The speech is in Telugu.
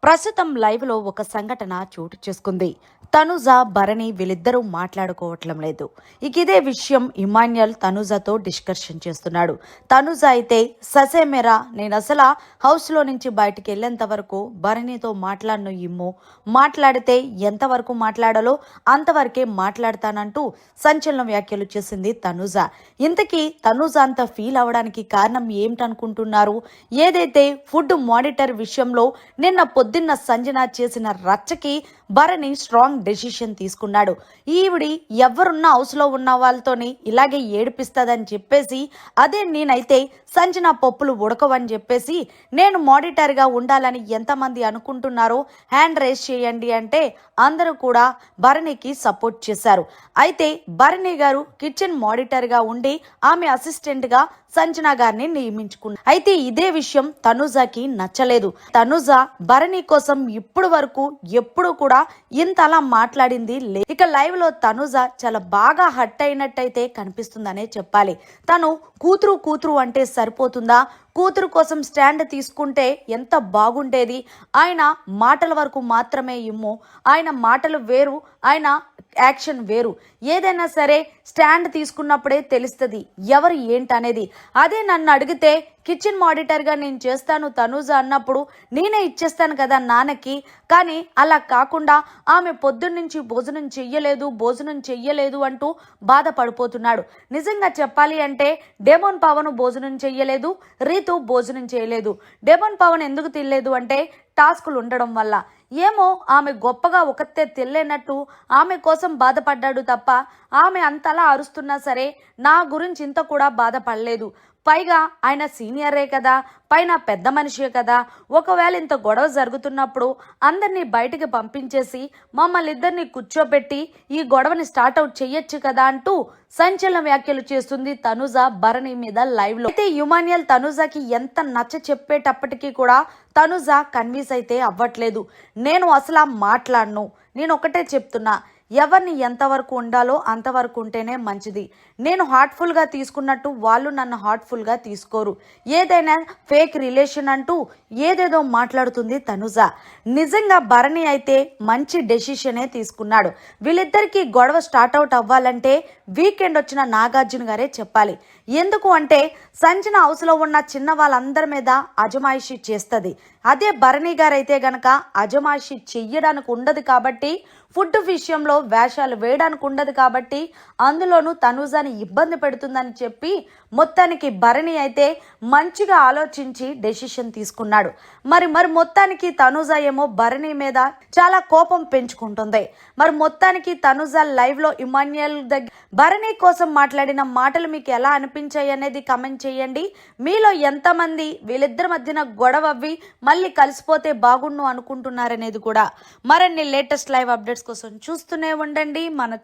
ప్రస్తుతం లైవ్ లో ఒక సంఘటన చోటు చేసుకుంది. తనుజ భరణి వీళ్ళిద్దరూ మాట్లాడుకోవట్లం లేదు. ఇదే విషయం ఇమాన్యుయల్ తనుజతో డిస్కషన్ చేస్తున్నాడు. తనుజ అయితే ససేమెరా నేను అసలు హౌస్ లో నుంచి బయటికి వెళ్ళేంత వరకు భరణితో మాట్లాడను, ఇమ్ము మాట్లాడితే ఎంతవరకు మాట్లాడాలో అంతవరకే మాట్లాడతానంటూ సంచలన వ్యాఖ్యలు చేసింది తనుజ. ఇంతకీ తనుజ అంత ఫీల్ అవడానికి కారణం ఏమిటనుకుంటున్నారు? ఏదైతే ఫుడ్ మానిటర్ విషయంలో నిన్న పొద్దున్న సంజన చేసిన రచ్చకి భరణి స్ట్రాంగ్ డెసిషన్ తీసుకున్నాడు. ఈవిడి ఎవరున్న హౌస్ లో ఉన్న వాళ్ళతోని ఇలాగే ఏడిపిస్తుందని చెప్పేసి, అదే నేనైతే సంజన పప్పులు ఉడకవని చెప్పేసి నేను మానిటర్ గా ఉండాలని ఎంతమంది అనుకుంటున్నారో హ్యాండ్ రేస్ చేయండి అంటే అందరూ కూడా భరణికి సపోర్ట్ చేశారు. అయితే భరణి గారు కిచెన్ మానిటర్ గా ఉండి ఆమె అసిస్టెంట్ గా సంజన గారిని నియమించుకున్నారు. అయితే ఇదే విషయం తనుజకి నచ్చలేదు. తనుజ భరణి కోసం ఇప్పుడు వరకు ఎప్పుడు కూడా ఇంతలా మాట్లాడింది లేదు. ఇక లైవ్ లో తనుజ చాలా బాగా హట్ అయినట్టయితే కనిపిస్తుందనే చెప్పాలి. తను కూతురు అంటే సరిపోతుందా? కూతురు కోసం స్టాండ్ తీసుకుంటే ఎంత బాగుండేది. ఆయన మాటల వరకు మాత్రమే ఇమ్ము, ఆయన మాటలు వేరు, ఆయన యాక్షన్ వేరు. ఏదైనా సరే స్టాండ్ తీసుకున్నప్పుడే తెలుస్తుంది ఎవరు ఏంటనేది. అదే నన్ను అడిగితే కిచెన్ మానిటర్గా నేను చేస్తాను తనుజ అన్నప్పుడు నేనే ఇచ్చేస్తాను కదా నాన్నకి. కానీ అలా కాకుండా ఆమె పొద్దున్నుంచి భోజనం చెయ్యలేదు అంటూ బాధపడిపోతున్నాడు. నిజంగా చెప్పాలి అంటే డెమోన్ పవన్ భోజనం చెయ్యలేదు, రీతు భోజనం చేయలేదు. డెమోన్ పవన్ ఎందుకు తినలేదు అంటే టాస్కులు ఉండడం వల్ల. ఏమో ఆమె గొప్పగా ఒకతే తెల్లేనట్టు ఆమె కోసం బాధపడ్డాడు తప్ప ఆమె అంతలా అరుస్తున్నా సరే నా గురించి ఇంత కూడా బాధపడలేదు. పైగా ఆయన సీనియరే కదా, పైన పెద్ద మనిషే కదా. ఒకవేళ ఇంత గొడవ జరుగుతున్నప్పుడు అందరినీ బయటికి పంపించేసి మమ్మల్ని ఇద్దరిని కూర్చోబెట్టి ఈ గొడవని స్టార్ట్ అవుట్ చెయ్యొచ్చు కదా అంటూ సంచలన వ్యాఖ్యలు చేస్తుంది తనుజ భరణి మీద లైవ్ లో. అయితే ఇమాన్యుయల్ తనుజకి ఎంత నచ్చ చెప్పేటప్పటికీ కూడా తనుజ కన్విన్స్ అయితే అవ్వట్లేదు. నేను అసలు మాట్లాడను, నేను ఒకటే చెప్తున్నా, ఎవరిని ఎంతవరకు ఉండాలో అంతవరకు ఉంటేనే మంచిది. నేను హార్ట్ఫుల్గా తీసుకున్నట్టు వాళ్ళు నన్ను హార్ట్ఫుల్గా తీసుకోరు. ఏదైనా ఫేక్ రిలేషన్ అంటూ ఏదేదో మాట్లాడుతుంది తనుజ. నిజంగా భరణి అయితే మంచి డెసిషనే తీసుకున్నాడు. వీళ్ళిద్దరికీ గొడవ స్టార్ట్ అవుట్ అవ్వాలంటే వీకెండ్ వచ్చిన నాగార్జున గారే చెప్పాలి. ఎందుకు అంటే సంజన హౌస్లో ఉన్న చిన్న వాళ్ళందరి మీద అజమాయిషి చేస్తుంది. అదే భరణి గారైతే గనక అజమాయిషి చెయ్యడానికి ఉండదు కాబట్టి, ఫుడ్ విషయంలో వేషాలు వేయడానికి ఉండదు కాబట్టి అందులోనూ తనుజని ఇబ్బంది పెడుతుందని చెప్పి మొత్తానికి భరణి అయితే మంచిగా ఆలోచించి డెసిషన్ తీసుకున్నాడు. మరి మొత్తానికి తనుజ ఏమో భరణి మీద చాలా కోపం పెంచుకుంటుంది. మరి మొత్తానికి తనుజ లైవ్ లో ఇమాన్యుయల్ దగ్గర భరణి కోసం మాట్లాడిన మాటలు మీకు ఎలా అనిపించాయి అనేది కమెంట్ చేయండి. మీలో ఎంతమంది వీళ్ళిద్దరి మధ్యన గొడవ అవ్వి మళ్ళీ కలిసిపోతే బాగుండు అనుకుంటున్నారనేది కూడా. మరిన్ని లేటెస్ట్ లైవ్ అప్డేట్స్ కోసం చూస్తూనే ఉండండి మన